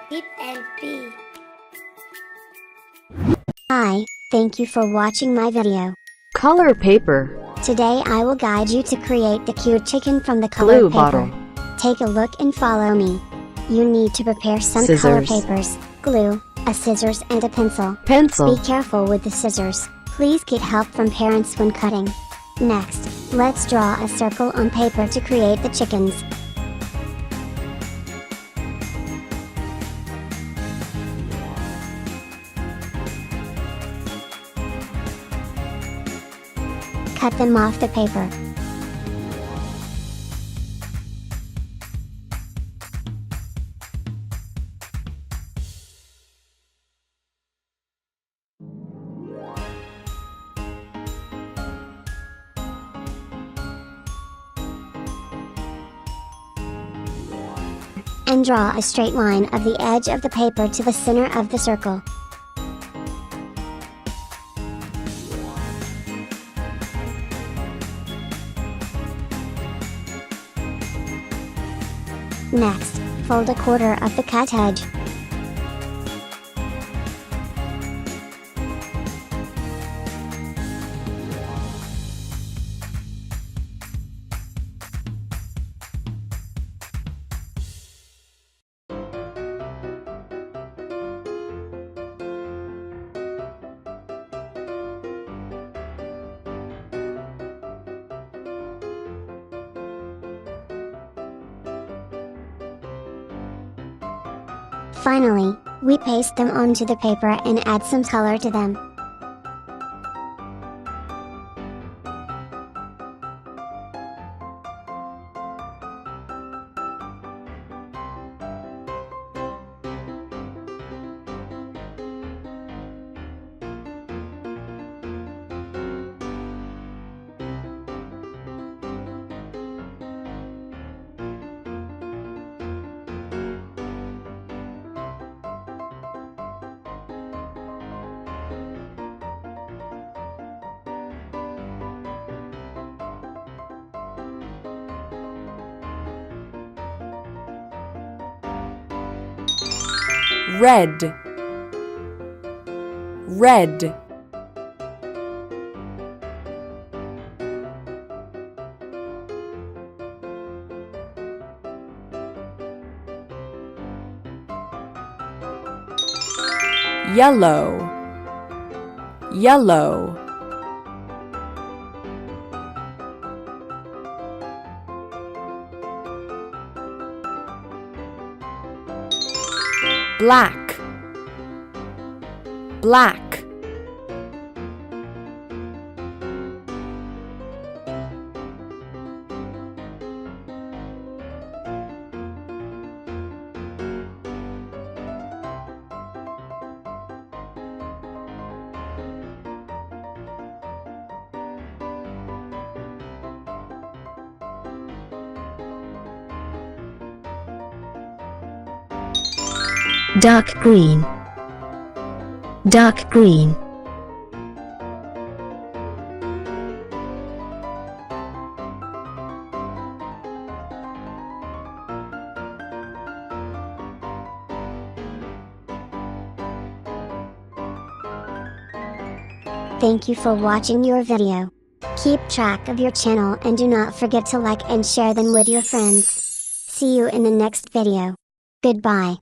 Pip and P. Hi, thank you for watching my video. Color paper. Today I will guide you to create the cute chicken from the Glue colored paper. bottle. Take a look and follow me. You need to prepare some Scissors. color papers, glue, a scissors and a pencil. Pencil. Be careful with the scissors. Please get help from parents when cutting. Next, let's draw a circle on paper to create the chickens. Cut them off the paper. And draw a straight line of the edge of the paper to the center of the circle. Next, fold a quarter of the cut edge. Finally, we paste them onto the paper and add some color to them. Red. Red. Yellow. Yellow. Black. Black. Dark green. Dark green. Thank you for watching your video. Keep track of your channel and do not forget to like and share them with your friends. See you in the next video. Goodbye.